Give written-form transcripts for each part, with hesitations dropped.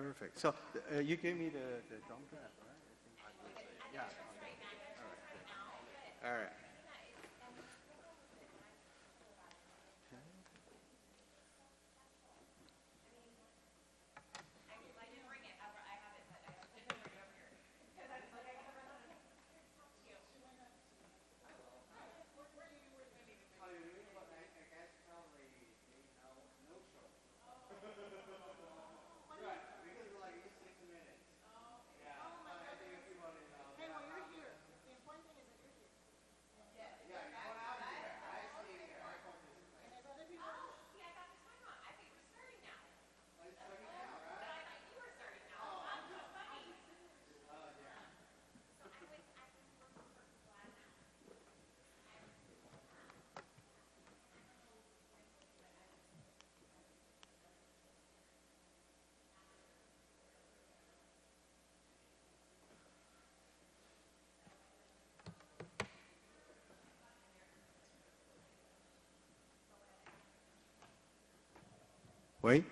Perfect. So you gave me the drum draft, right? Yeah. All right. All right. Wait.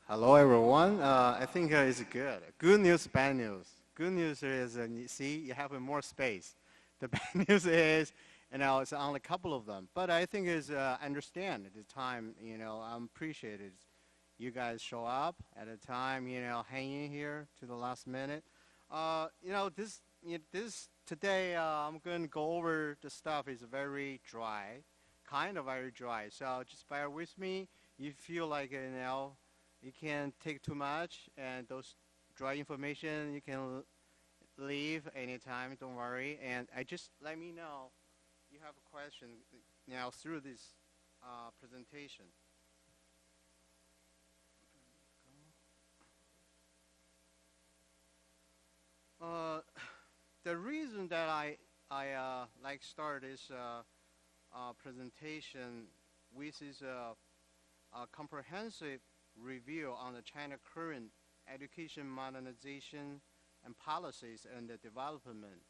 Hello, everyone. I think it's good. Good news, bad news. Good news is, you see, you have more space. The bad news is, it's only a couple of them. But I think is understand at the time, I'm appreciated. You guys show up at a time, hanging here to the last minute. This today, I'm going to go over the stuff is very dry, kind of very dry. So just bear with me. You feel like, you can't take too much, and those dry information you can leave anytime. Don't worry. And I just let me know you have a question now through this presentation. The reason that I like start this presentation with is a comprehensive review on the China current education modernization and policies and the development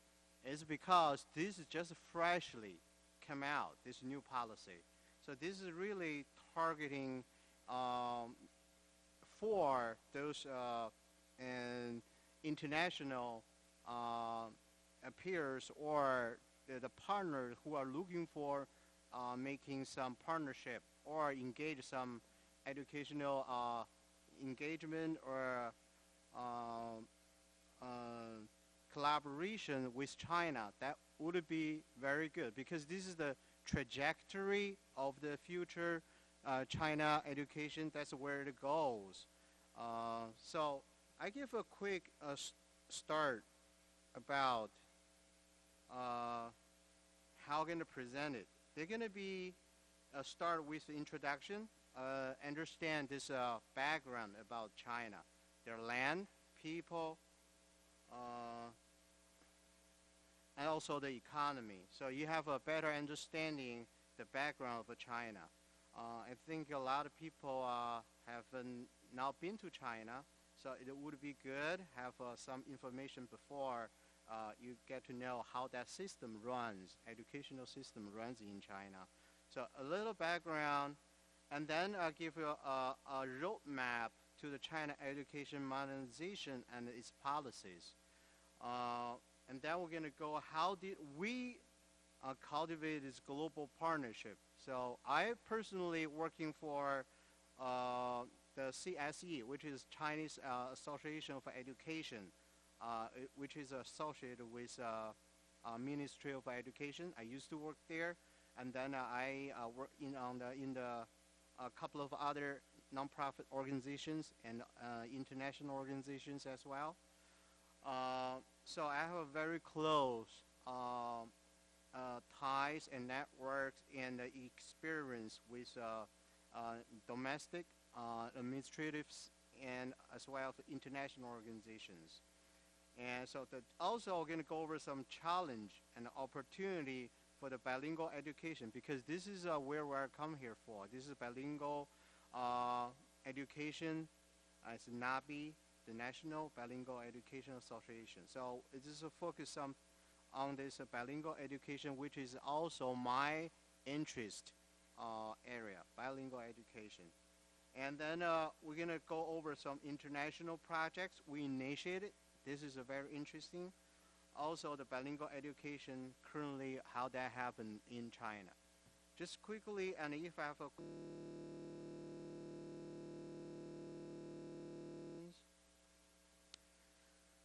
is because this is just freshly come out, this new policy. So this is really targeting for those and international peers or the partners who are looking for making some partnership or engage some educational engagement or collaboration with China. That would be very good because this is the trajectory of the future China education. That's where it goes. So I give a quick start about how I'm going to present it. They're going to be start with the introduction, understand this background about China, their land, people, and also the economy. So you have a better understanding the background of China. I think a lot of people have not been to China, so it would be good have some information before you get to know how that system runs, educational system runs in China. So a little background, and then I'll give you a roadmap to the China education modernization and its policies. And then we're going to go, how did we cultivate this global partnership? So I personally working for the CSE, which is Chinese Association for Education, which is associated with Ministry of Education. I used to work there, and then I work in the a couple of other nonprofit organizations and international organizations as well. So I have a very close ties and networks and experience with domestic administratives and as well as international organizations. And so also we're going to go over some challenge and opportunity for the bilingual education because this is where we're come here for. This is bilingual education. It's NABE, the National Bilingual Education Association. So it is a focus on this bilingual education, which is also my interest area, bilingual education. And then we're going to go over some international projects we initiated. This is a very interesting. Also, the bilingual education currently, how that happened in China. Just quickly, and if I have a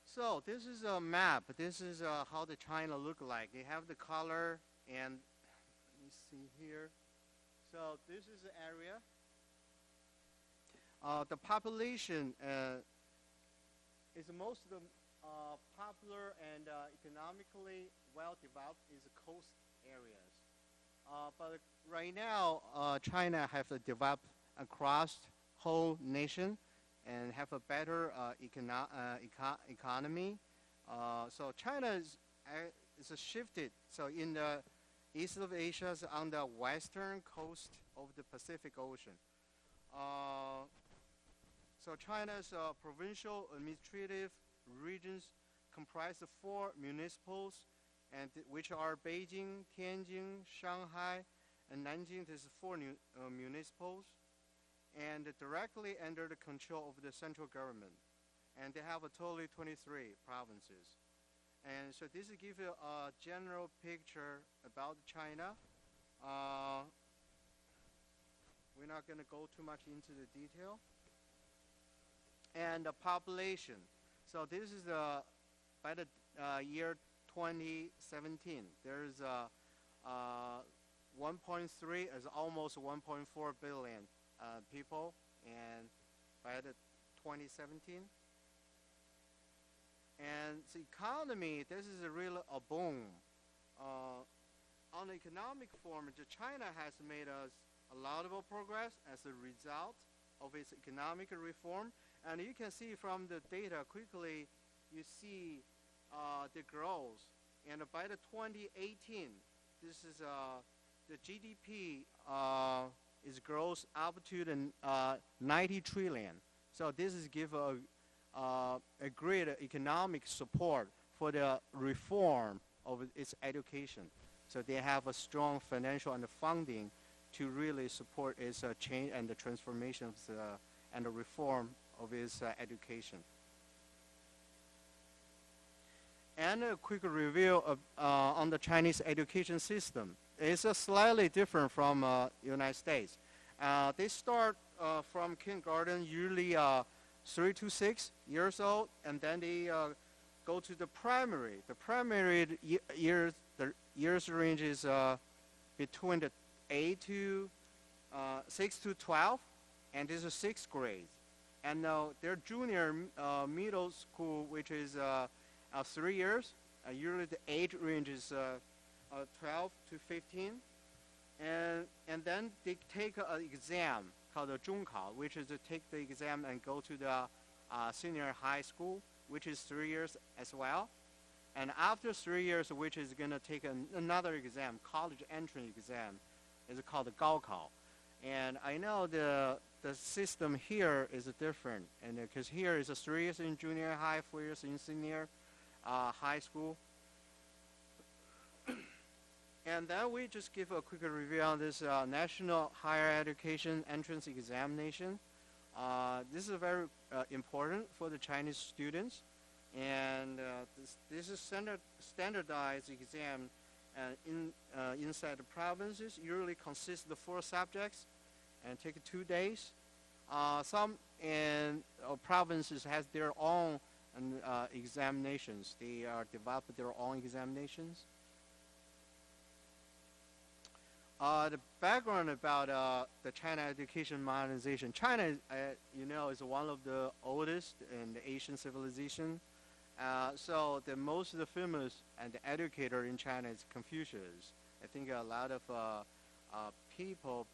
so this is a map. This is how the China look like. They have the color, and let me see here. So this is the area. The population is most of the popular and economically well-developed is the coast areas. But right now, China have developed across whole nation and have a better economy. So China is shifted. So in the east of Asia, is on the western coast of the Pacific Ocean. So China's provincial administrative regions comprise of 4 municipals, and which are Beijing, Tianjin, Shanghai, and Nanjing. There's 4 municipals. and directly under the control of the central government. And they have a totally 23 provinces. And so this gives you a general picture about China. We're not going to go too much into the detail. And the population. So this is by the year 2017. There's 1.3 is almost 1.4 billion people, and by the 2017. And the economy, this is really a boom. On the economic form, China has made us a lot of progress as a result of its economic reform. And you can see from the data quickly, you see the growth. And by the 2018, this is the GDP is grows up to the 90 trillion. So this is give a great economic support for the reform of its education. So they have a strong financial and funding to really support its change and the transformation of and the reform of its education. And a quick review of, on the Chinese education system. It's slightly different from United States. They start from kindergarten, usually 3 to 6 years old, and then they go to the primary. The primary years, the years range is between the 6 to 12, and this is 6th grade. And their junior middle school, which is 3 years. Usually the age range is 12 to 15. And then they take an exam called the 中考, which is to take the exam and go to the senior high school, which is 3 years as well. And after 3 years, which is going to take another exam, college entrance exam, is called the 高考. And I know the system here is different, and because here is 3 years in junior high, 4 years in senior high school. And then we just give a quick review on this National Higher Education Entrance Examination. This is very important for the Chinese students, and this is standardized exam inside the provinces. Usually consists of 4 subjects and take 2 days. Some provinces has their own examinations. They develop their own examinations. The background about the China education modernization. China, you know, is one of the oldest in the Asian civilization. So the most famous and the educator in China is Confucius. I think a lot of people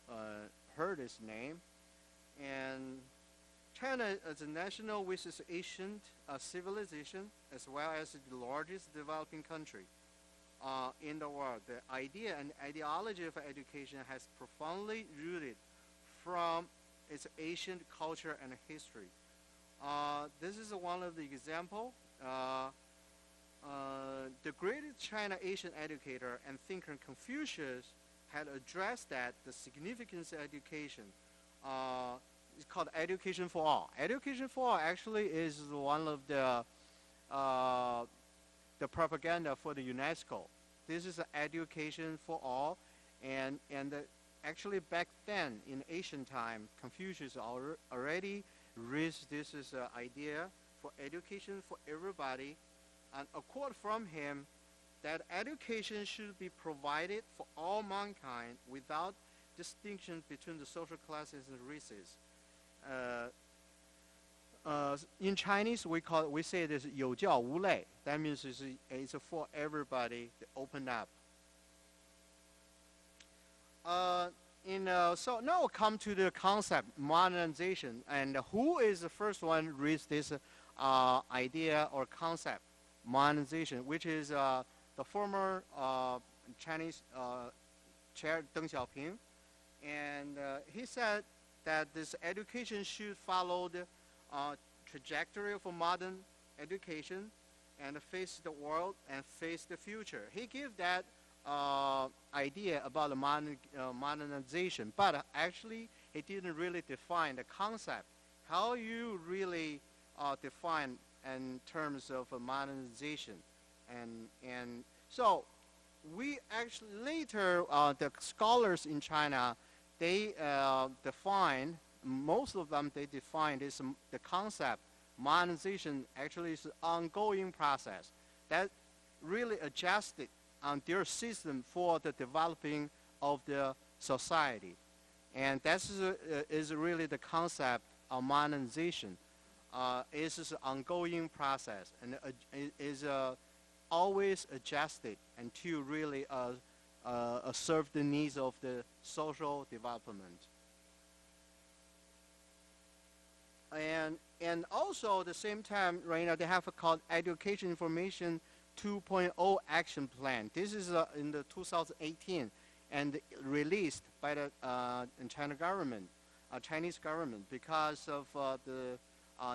heard his name. And China is a national with its ancient civilization, as well as the largest developing country in the world. The idea and ideology of education has profoundly rooted from its ancient culture and history. This is one of the examples. The great China Asian educator and thinker Confucius had addressed that the significance of education. It's called education for all. Education for all actually is one of the propaganda for the UNESCO. This is education for all, and actually back then in ancient time, Confucius already raised this idea for education for everybody, and a quote from him that education should be provided for all mankind without distinction between the social classes and races. In Chinese, we say this 有教无类. That means it's for everybody to open up. So now we'll come to the concept modernization, and who is the first one raised this idea or concept modernization, which is the former Chinese chair Deng Xiaoping, and he said that this education should follow the trajectory of a modern education and face the world and face the future. He gave that idea about the modernization, but actually he didn't really define the concept. How you really define in terms of modernization, and so we actually later the scholars in China, they define, most of them they define this the concept modernization actually is an ongoing process that really adjusted on their system for the developing of the society, and that is really the concept of modernization. It's an ongoing process and is always adjusted and to really serve the needs of the social development. And also at the same time, right now they have a called Education Information 2.0 Action Plan. This is in the 2018 and released by the Chinese government, because of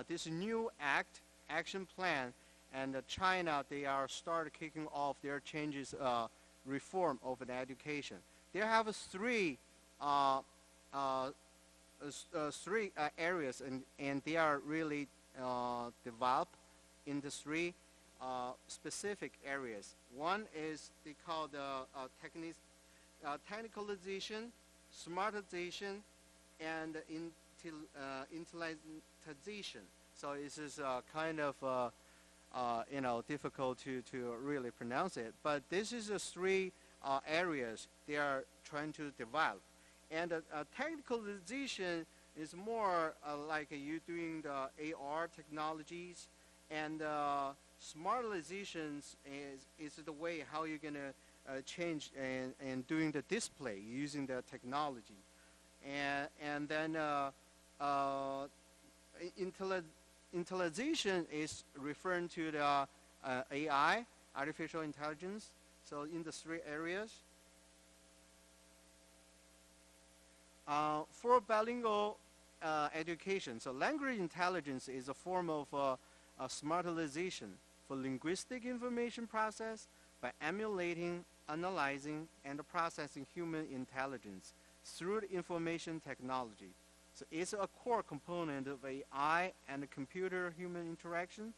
this new action plan, and China, they are started kicking off their changes, reform of an education. They have three areas, and they are really developed in the three specific areas. One is they call the technicalization, smartization, and intelligentization. So this is kind of difficult to really pronounce it, but this is the three areas they are trying to develop. And technicalization is more like you doing the AR technologies, and smartizations is the way how you're gonna change and doing the display using the technology, and then intelligization is referring to the AI, artificial intelligence. So in the three areas. For bilingual education, so language intelligence is a form of smartization for linguistic information process by emulating, analyzing, and processing human intelligence through the information technology. So it's a core component of AI and computer-human interaction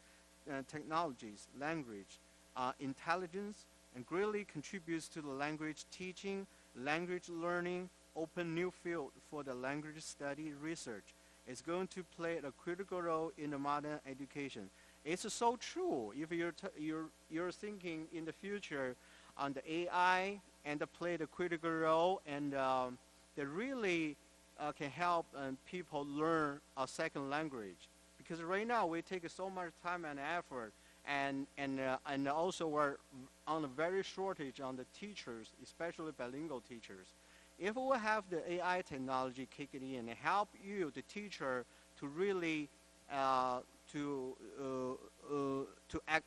technologies, language intelligence, and greatly contributes to the language teaching, language learning, open new field for the language study research. It's going to play a critical role in the modern education. It's so true. If you're thinking in the future on the AI and play the critical role, and they really can help people learn a second language. Because right now we take so much time and effort, and also we're on a very shortage on the teachers, especially bilingual teachers. If we have the AI technology kick it in and help you, the teacher, to really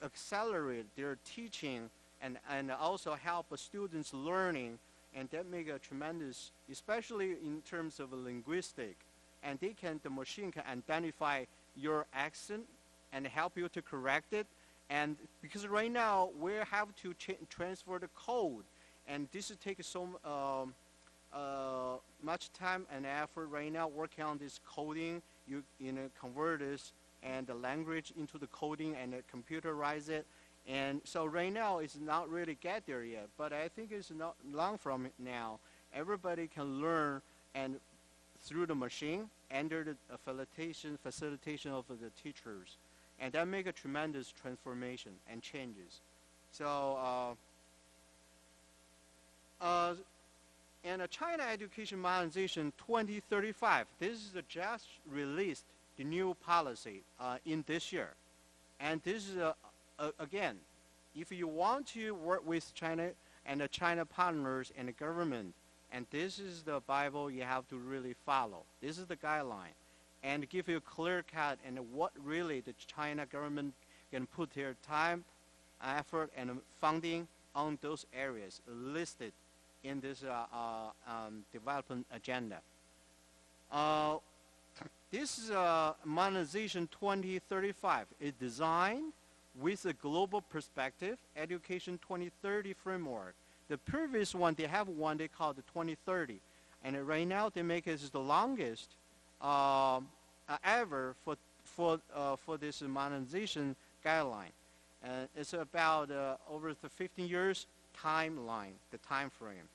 accelerate their teaching, and also help students learning, and that make a tremendous, especially in terms of linguistic, and the machine can identify your accent and help you to correct it. And because right now we have to transfer the code, and this takes so much time and effort right now working on this coding. You convert this and the language into the coding and computerize it. And so right now it's not really get there yet, but I think it's not long from now. Everybody can learn and through the machine under the facilitation of the teachers, and that make a tremendous transformation and changes. So and China Education Modernization 2035, this is just released the new policy in this year, and this is again, if you want to work with China and the China partners and the government, and this is the Bible you have to really follow. This is the guideline, and give you a clear cut and what really the China government can put their time, effort, and funding on those areas listed in this development agenda. This is Modernization 2035 is designed with a global perspective, Education 2030 framework. The previous one, they have one they call the 2030. And right now they make it the longest ever for this modernization guideline. It's about over the 15 years timeline, the time frame.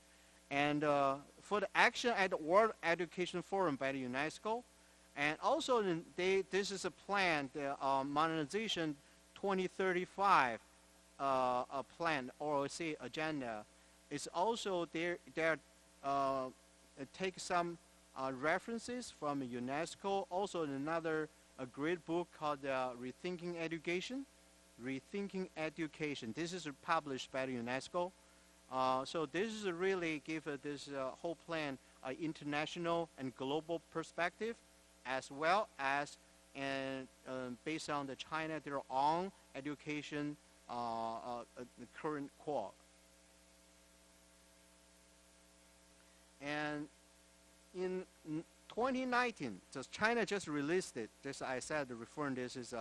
And for the action at the World Education Forum by the UNESCO, and also this is a plan, the modernization 2035 plan or say agenda. Is also there take some references from UNESCO, also another a great book called Rethinking Education. Rethinking Education. This is published by the UNESCO. So this is really give this whole plan an international and global perspective, as well as and based on the China their own education current core. And in 2019, just China just released it. This I said, referring this is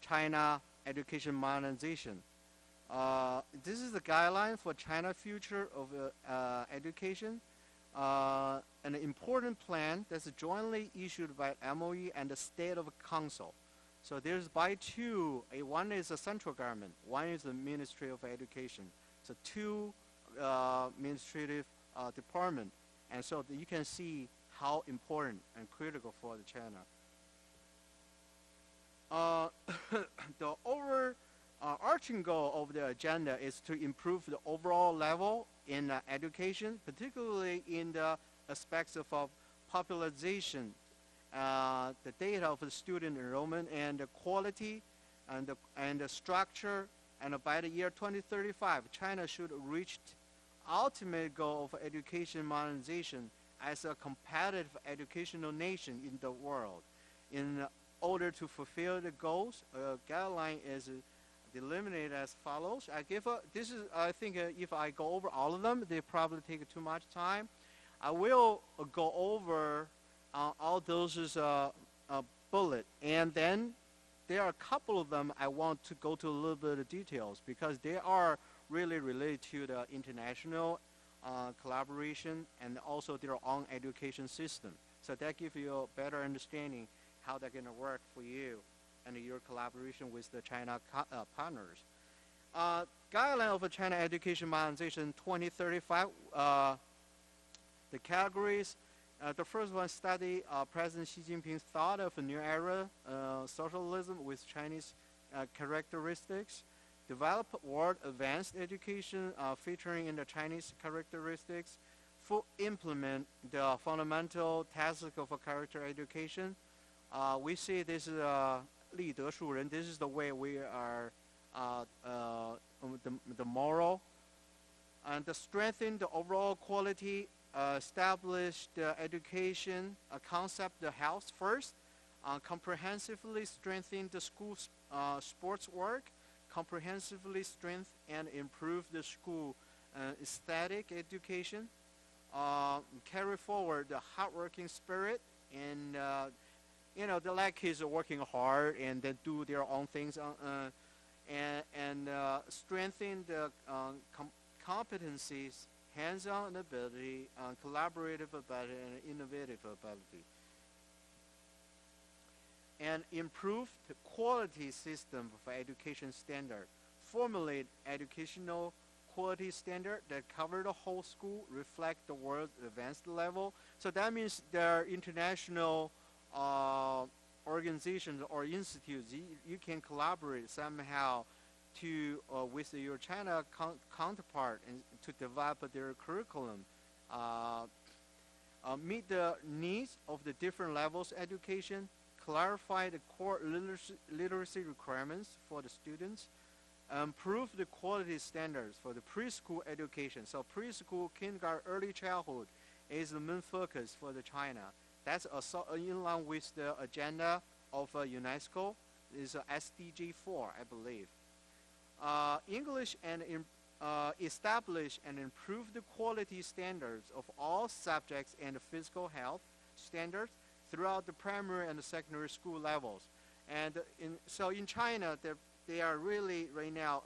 China education modernization. This is the guideline for China future of education, an important plan that's jointly issued by MOE and the State of Council. So there's by two, one is the central government, one is the Ministry of Education. So two administrative department, and so you can see how important and critical for the China. The overarching goal of the agenda is to improve the overall level in education, particularly in the aspects of popularization, the data of the student enrollment and the quality and the structure. And by the year 2035, China should reach ultimate goal of education modernization as a competitive educational nation in the world. In order to fulfill the goals, a guideline is delimited as follows. I think if I go over all of them, they probably take too much time. I will go over all those bullet, and then there are a couple of them I want to go to a little bit of details because they are really related to the international collaboration and also their own education system. So that gives you a better understanding how they're going to work for you and your collaboration with the China partners. Guideline of China Education Modernization 2035, the categories. The first one, study President Xi Jinping's thought of a new era socialism with Chinese characteristics. Develop world advanced education featuring in the Chinese characteristics. Implement the fundamental task of a character education. We see this is 立德树人. This is the way we are the moral and to strengthen the overall quality. Establish the education concept, the health first. Comprehensively strengthen the school sports work. Comprehensively strengthen and improve the school aesthetic education. Carry forward the hardworking spirit, and the like kids are working hard and they do their own things, and strengthen the competencies, hands-on ability, collaborative ability, and innovative ability. And improve the quality system of education standard. Formulate educational quality standard that cover the whole school, reflect the world's advanced level. So that means there are international organizations or institutes you can collaborate somehow to with your China counterpart and to develop their curriculum, meet the needs of the different levels of education, clarify the core literacy requirements for the students, improve the quality standards for the preschool education. So preschool, kindergarten, early childhood is the main focus for the China. That's in line with the agenda of UNESCO, is SDG 4, I believe. English and establish and improve the quality standards of all subjects and physical health standards throughout the primary and the secondary school levels. And so in China, they are really right now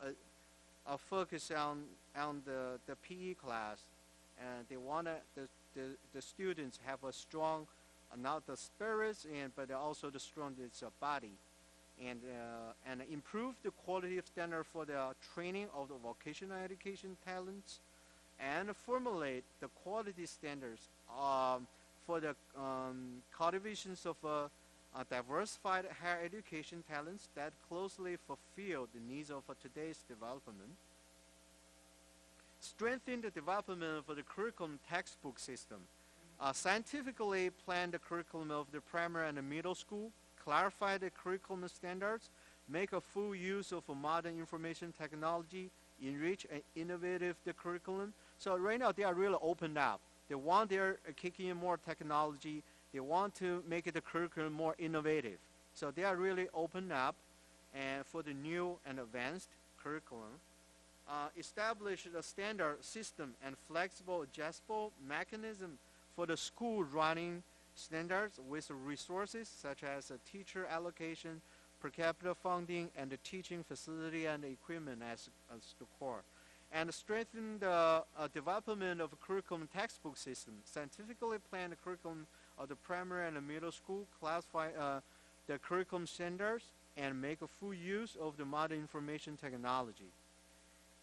focused on the PE class, and they want the students have a strong, not the spirits, but also the strong body, and improve the quality of standard for the training of the vocational education talents, and formulate the quality standards for the cultivations of diversified higher education talents that closely fulfill the needs of today's development. Strengthen the development of the curriculum textbook system. Scientifically plan the curriculum of the primary and the middle school, clarify the curriculum standards, make a full use of modern information technology, enrich and innovative the curriculum. So right now they are really opened up. They want their kicking in more technology. They want to make the curriculum more innovative. So they are really opened up and for the new and advanced curriculum. Establish a standard system and flexible adjustable mechanism for the school running standards with resources such as teacher allocation, per capita funding, and the teaching facility and equipment as the core. And strengthen the development of a curriculum textbook system. Scientifically plan the curriculum of the primary and the middle school, classify the curriculum standards, and make a full use of the modern information technology.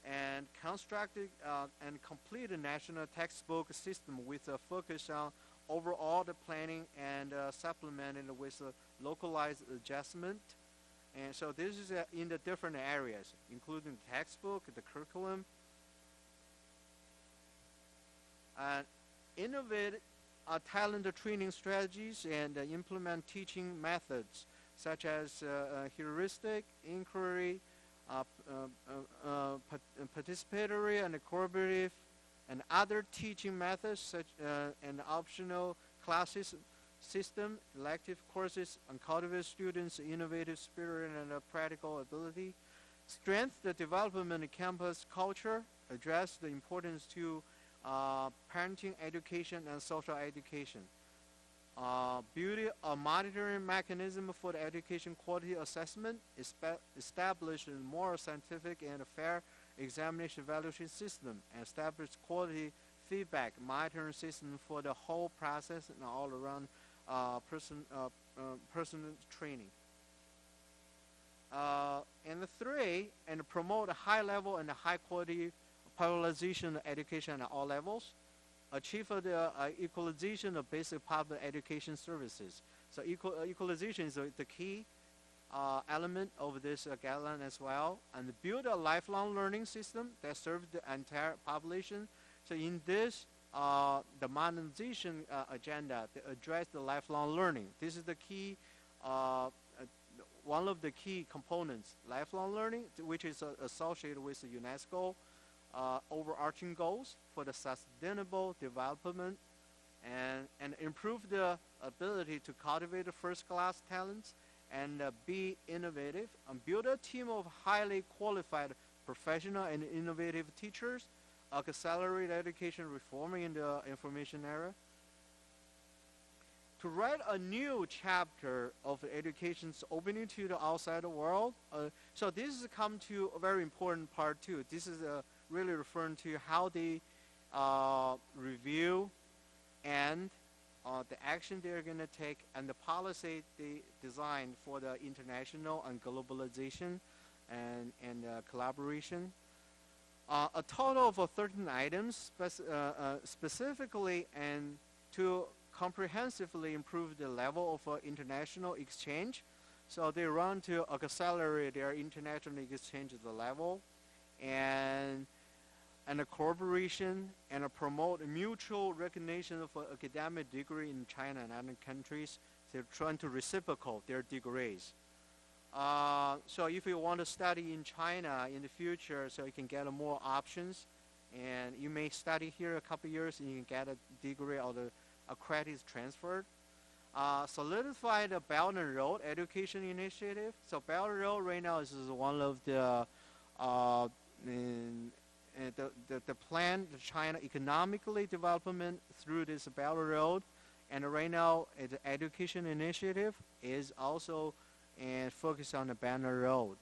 And construct and complete a national textbook system with a focus on overall the planning and supplemented with a localized adjustment. And so this is in the different areas, including the textbook, the curriculum. And innovate talent training strategies and implement teaching methods such as heuristic, inquiry, participatory and collaborative, and other teaching methods such and optional classes system, elective courses, and cultivate students' innovative spirit and practical ability. Strengthen the development of campus culture, address the importance to parenting education and social education. Build a monitoring mechanism for the education quality assessment, establish a more scientific and fair examination evaluation system, and establish quality feedback monitoring system for the whole process and all around person training. And the three, and promote a high level and a high quality popularization of education at all levels. Achieve the equalization of basic public education services. So equalization is the key element of this guideline as well. And build a lifelong learning system that serves the entire population. So in this, the modernization agenda to address the lifelong learning. This is the key, one of the key components, lifelong learning, which is associated with the UNESCO overarching goals for the sustainable development and improve the ability to cultivate the first-class talents and be innovative and build a team of highly qualified professional and innovative teachers, accelerate education reform in the information era. To write a new chapter of education's opening to the outside world. So this has come to a very important part too. This is really referring to how they review and the action they're going to take and the policy they design for the international and globalization and collaboration. A total of 13 items specifically and to comprehensively improve the level of international exchange. So they run to accelerate their international exchange at the level and a cooperation and promote mutual recognition of academic degree in China and other countries. They're trying to reciprocate their degrees. So if you want to study in China in the future, so you can get more options, and you may study here a couple years and you can get a degree or a credit transferred. Solidify the Belt and Road Education Initiative. So Belt and Road right now is one of the plan, the China economically development through this Belt and Road, and right now the education initiative is also focused on the Belt and Road.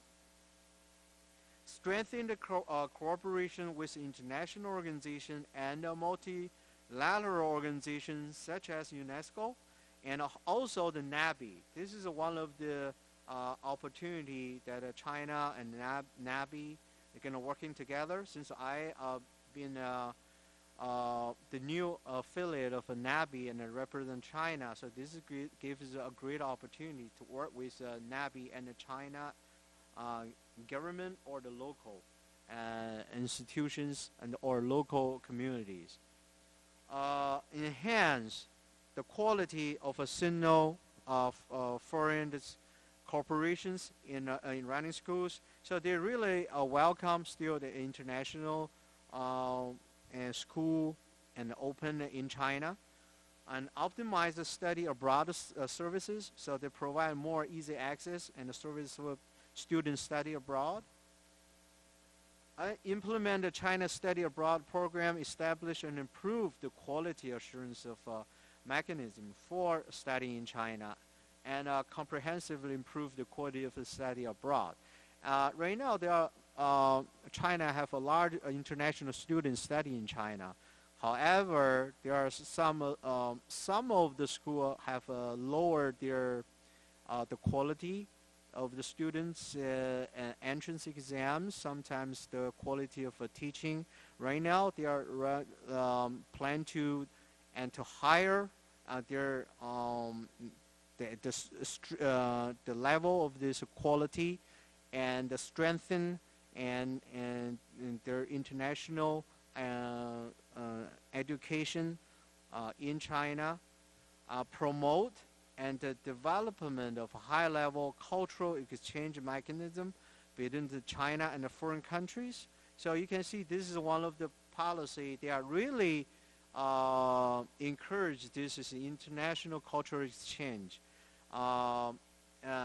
Strengthen the cooperation with international organizations and multilateral multilateral organizations such as UNESCO and also the NABE. This is one of the opportunity that China and NABE are going to working together. Since I been the new affiliate of NABE and represent China, so this is gives a great opportunity to work with NABE and the China government or the local institutions and or local communities. Enhance the quality of a signal of foreign corporations in running schools. So they really welcome still the international and school and open in China, and optimize the study abroad services. So they provide more easy access and the service for students study abroad. Implement the China Study Abroad program, establish and improve the quality assurance of mechanism for studying in China, and comprehensively improve the quality of the study abroad. Right now, China have a large international students studying in China. However, there are some of the school have lowered their the quality of the students entrance exams. Sometimes the quality of teaching. Right now, they are plan to hire their the level of this quality and strengthen and their international education in China, promote and the development of high-level cultural exchange mechanism between China and the foreign countries. So you can see this is one of the policy. They are really encourage this is international cultural exchange,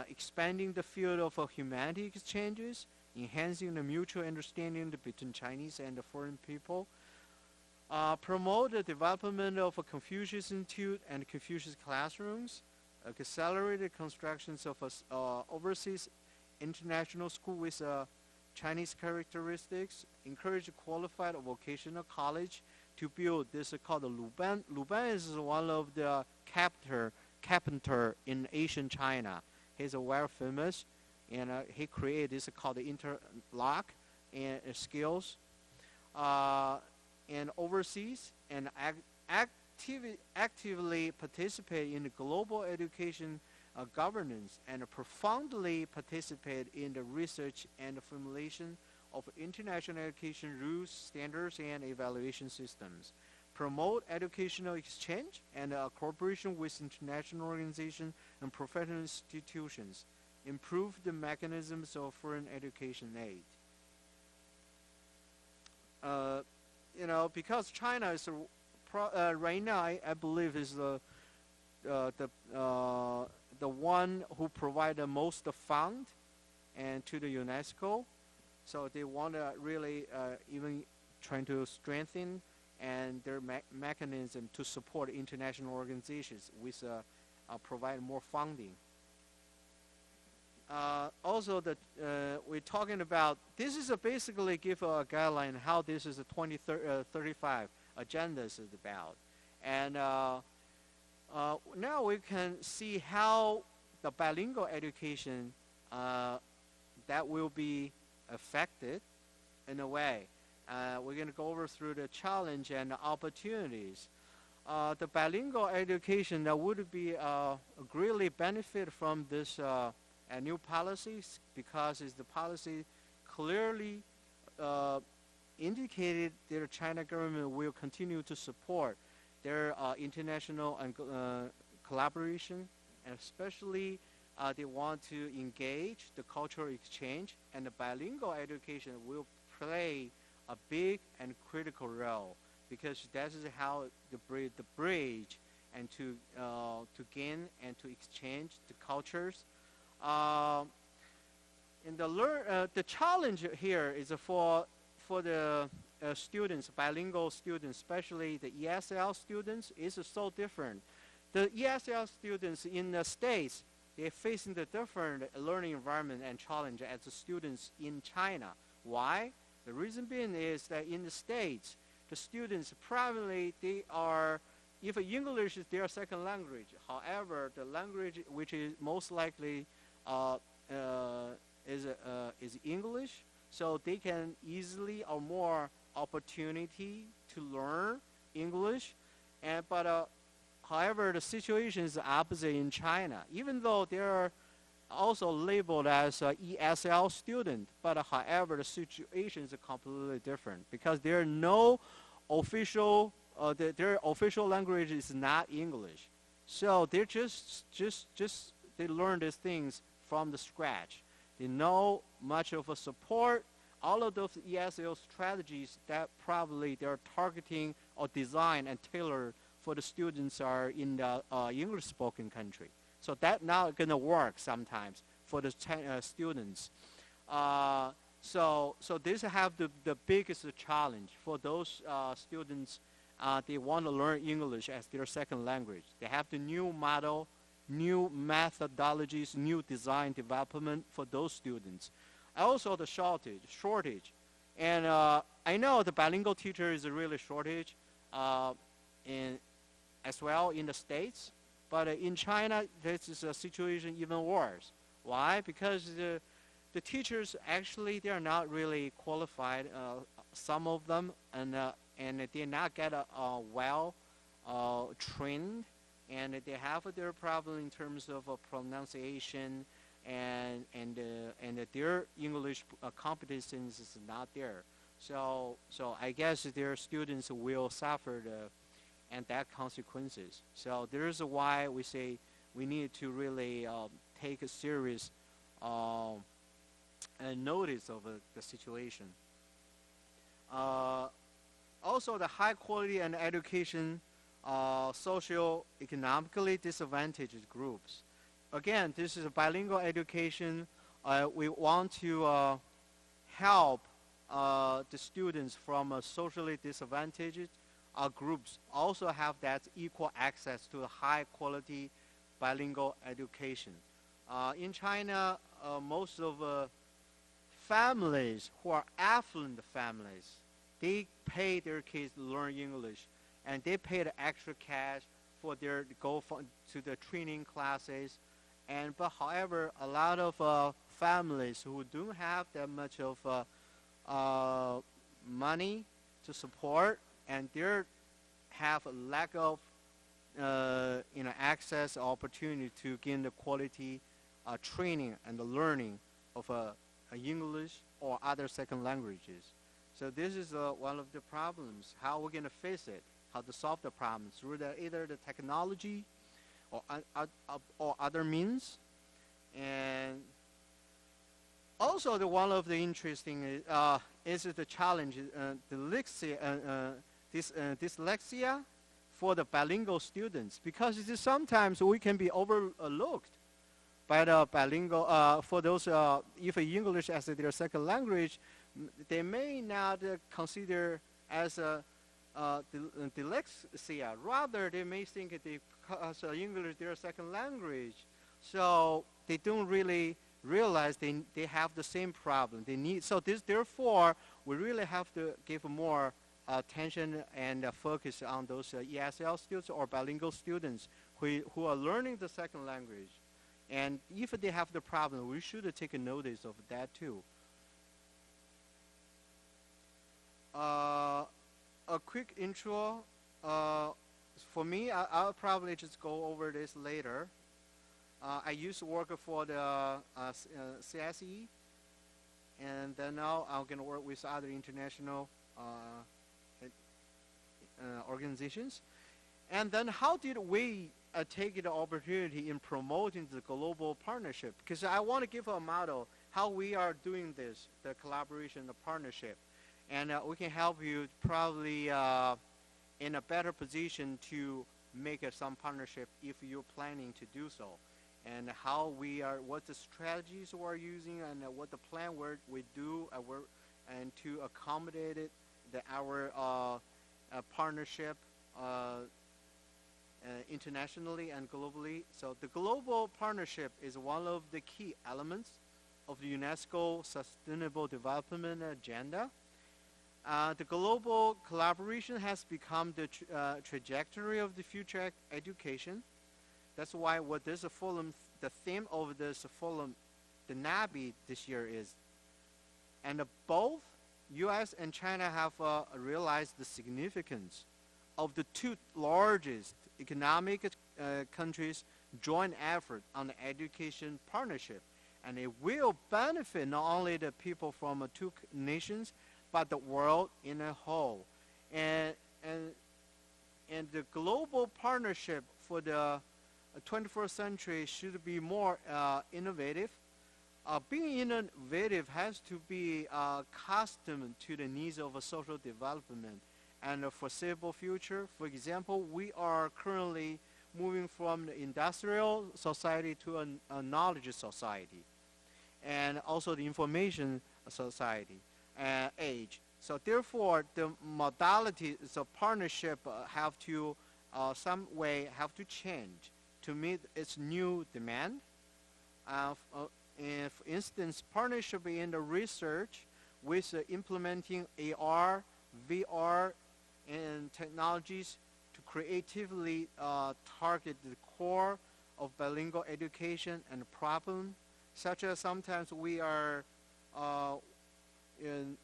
expanding the field of humanity exchanges, enhancing the mutual understanding between Chinese and the foreign people, promote the development of a Confucius Institute and Confucius classrooms, accelerate the constructions of overseas international school with Chinese characteristics, encourage qualified vocational college to build this called the Luban. Luban is one of the carpenter in Asian China. He's very famous, and he created this called the interlock and skills. And overseas and actively participate in the global education governance and profoundly participate in the research and the formulation of international education rules, standards, and evaluation systems. Promote educational exchange and cooperation with international organizations and professional institutions. Improve the mechanisms of foreign education aid. Because China is right now, I believe is the one who provide the most fund and to the UNESCO. So they want to really even trying to strengthen and their mechanism to support international organizations with provide more funding. Also, we're talking about this is basically give a guideline how this is a 2035 agenda is about, and now we can see how the bilingual education that will be affected in a way. We're going to go over through the challenge and the opportunities. The bilingual education that would be greatly benefit from this new policies because the policy clearly indicated that the China government will continue to support their international and collaboration, and especially they want to engage the cultural exchange, and the bilingual education will play a big and critical role because that is how the bridge and to gain and to exchange the cultures. And the challenge here is for the students, bilingual students, especially the ESL students, is so different. The ESL students in the States, they're facing the different learning environment and challenge as the students in China. Why? The reason being is that in the States, the students probably they are, if English is their second language, however, the language which is most likely uh, uh, is English, so they can easily or more opportunity to learn English, and but however, the situation is opposite in China. Even though they are also labeled as ESL student, but however, the situation is completely different because there are no official, their official language is not English. So they're just they learn these things from the scratch. They know much of a support. All of those ESL strategies that probably they're targeting or designed and tailored for the students are in the English-spoken country. So that not gonna work sometimes for the students. So this have the biggest challenge for those students. They want to learn English as their second language. They have the new model, new methodologies, new design development for those students. Also the shortage. And I know the bilingual teacher is a really shortage as well in the States. But in China, this is a situation even worse. Why? Because the teachers actually they are not really qualified. Some of them, and they not get well trained, and they have their problem in terms of pronunciation, and their English competence is not there. So I guess their students will suffer and that consequences. So there's why we say we need to really take a serious notice of the situation. Also, the high quality and education socio-economically disadvantaged groups. Again, this is a bilingual education. We want to help the students from socially disadvantaged groups also have that equal access to high quality bilingual education. In China, most of families who are affluent families, they pay their kids to learn English, and they pay the extra cash for their to the training classes. But however, a lot of families who don't have that much of money to support, and they have a lack of access opportunity to gain the quality training and the learning of English or other second languages. So this is one of the problems. How we're going to face it? How to solve the problems through either the technology or other means. And also, one of the interesting is the challenge, dyslexia for the bilingual students, because it is sometimes we can be overlooked by the bilingual, for those, if English as their second language, they may not consider as dyslexia. Rather, they may think because English their second language, so they don't really realize they have the same problem. They need, so therefore, we really have to give more attention and focus on those ESL students or bilingual students who are learning the second language. And if they have the problem, we should take a notice of that too. A quick intro. For me, I'll probably just go over this later. I used to work for the CSE, and then now I'm going to work with other international organizations. And then how did we take the opportunity in promoting the global partnership? Because I want to give a model how we are doing this, the collaboration, the partnership. And we can help you probably in a better position to make some partnership if you're planning to do so. And how we are, what the strategies we're using, and what the plan we do, and to accommodate it, our partnership internationally and globally. So the global partnership is one of the key elements of the UNESCO Sustainable Development Agenda. The global collaboration has become the trajectory of the future education. That's why what this forum, the theme of this forum, the NABE this year is. And both U.S. and China have realized the significance of the two largest economic countries' joint effort on the education partnership. And it will benefit not only the people from two nations, but the world in a whole. And the global partnership for the 21st century should be more innovative. Being innovative has to be accustomed to the needs of a social development and a foreseeable future. For example, we are currently moving from the industrial society to a knowledge society, and also the information society age. So therefore, the modalities of partnership have to some way have to change to meet its new demand. For instance, partnership in the research with implementing AR, VR, and technologies to creatively target the core of bilingual education and problem, such as sometimes we are,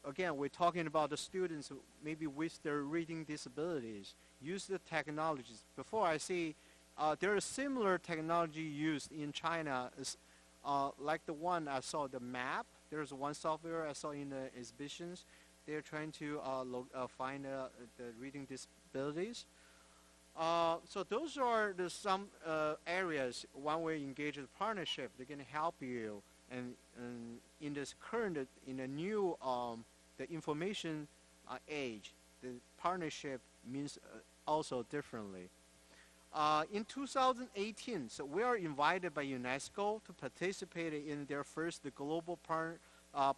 again, we're talking about the students maybe with their reading disabilities, use the technologies. Before I see there is similar technology used in China, like the one I saw, the map. There's one software I saw in the exhibitions. They're trying to find the reading disabilities. So those are some areas when we engage in partnership, they're going to help you. And in this current, in the new, the information age, the partnership means also differently. In 2018, so we are invited by UNESCO to participate in their first global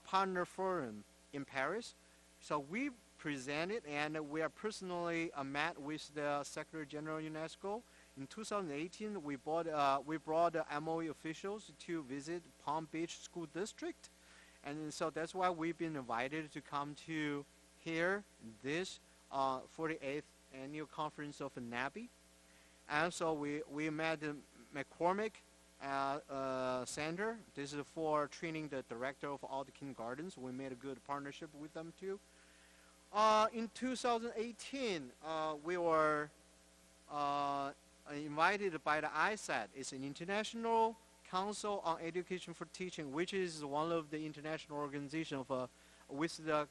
partner forum in Paris. So we presented, and we are personally met with the Secretary General UNESCO. In 2018, we brought MOE officials to visit Palm Beach School District, and so that's why we've been invited to come to here this 48th annual conference of NABE. And so we met the McCormick Center. This is for training the director of all the kindergartens. We made a good partnership with them too. In 2018, we were invited by the ISAT. It's an International Council on Education for Teaching, which is one of the international organizations with the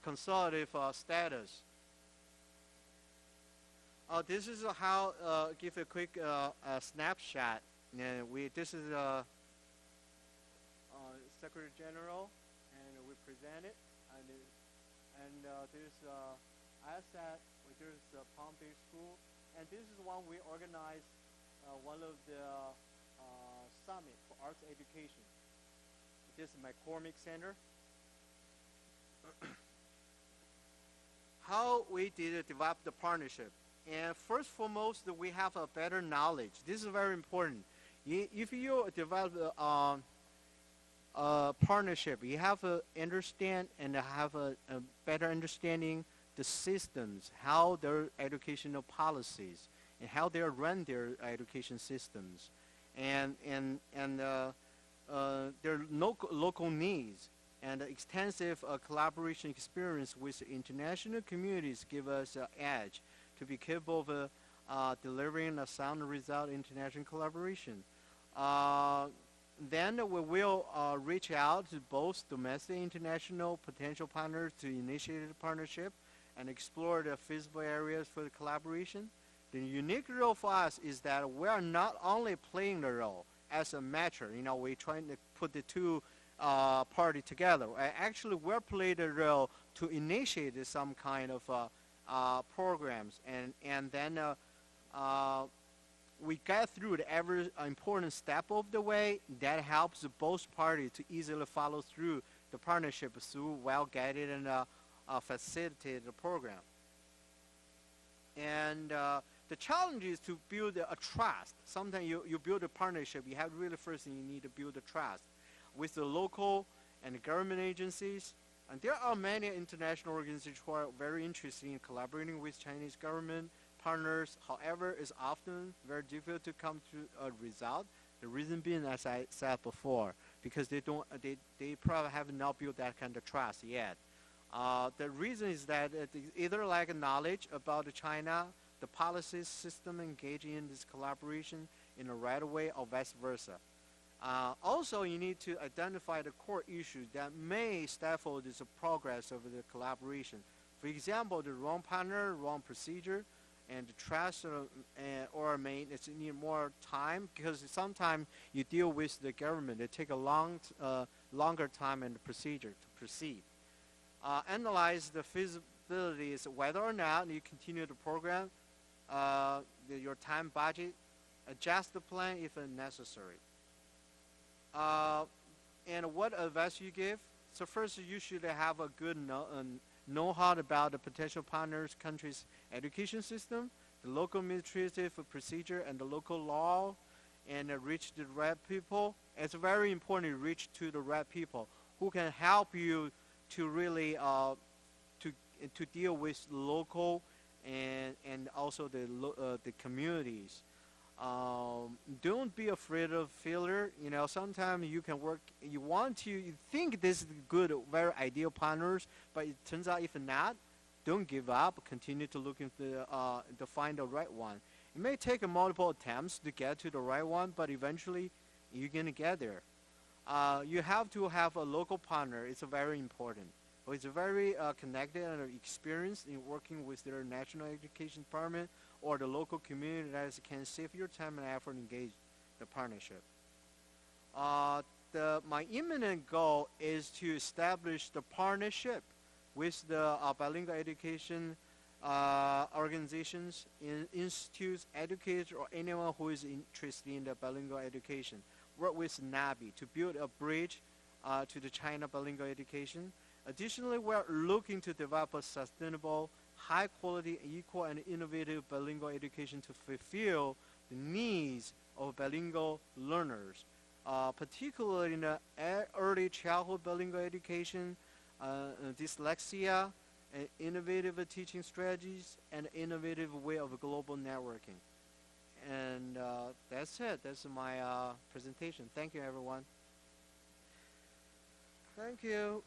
consolidative status. This is how, give a quick snapshot. This is Secretary General, and we present it. And there's ISAT, there's Palm Beach School, and this is one we organized, one of the summit for arts education. This is McCormick Center. How we did develop the partnership. And first foremost, we have a better knowledge. This is very important. If you develop a partnership, you have to understand and have a better understanding the systems, how their educational policies, and how they run their education systems, and their local needs. And extensive collaboration experience with international communities give us an edge to be capable of delivering a sound result in international collaboration. Then we will reach out to both domestic and international potential partners to initiate a partnership and explore the feasible areas for the collaboration. The unique role for us is that we are not only playing the role as a matcher, we're trying to put the two parties together. Actually, we're playing the role to initiate some kind of programs, and then we get through every important step of the way. That helps both parties to easily follow through the partnership through well-guided and facilitated program. And the challenge is to build a trust. Sometimes you build a partnership, you have really first you need to build a trust with the local and government agencies, And there are many international organizations who are very interested in collaborating with Chinese government partners. However, it's often very difficult to come to a result. The reason being, as I said before, because they probably have not built that kind of trust yet. The reason is that either lack knowledge about China, the policy system engaging in this collaboration in the right way, or vice versa. Also, you need to identify the core issues that may stifle this progress of the collaboration. For example, the wrong partner, wrong procedure, and the trust or maintenance need more time, because sometimes you deal with the government. They take a longer time and procedure to proceed. Analyze the feasibility is whether or not you continue the program, your time budget, adjust the plan if necessary. And what advice you give? So first, you should have a good know-how about the potential partners' country's education system, the local administrative procedure, and the local law, and reach the right people. It's very important to reach to the right people who can help you to really to deal with local and also the communities. Don't be afraid of failure. You know, sometimes you can work. You think this is good, very ideal partners, but it turns out if not, don't give up. Continue to look into to find the right one. It may take multiple attempts to get to the right one, but eventually you're gonna get there. You have to have a local partner. It's very important. It's very connected and experienced in working with their national education department or the local community that can save your time and effort and engage the partnership. My imminent goal is to establish the partnership with the bilingual education organizations, institutes, educators, or anyone who is interested in the bilingual education. Work with NABE to build a bridge to the China bilingual education. Additionally, we're looking to develop a sustainable, high-quality, equal, and innovative bilingual education to fulfill the needs of bilingual learners, particularly in the early childhood bilingual education, dyslexia, and innovative teaching strategies, and innovative way of global networking. And that's it. That's my presentation. Thank you, everyone. Thank you.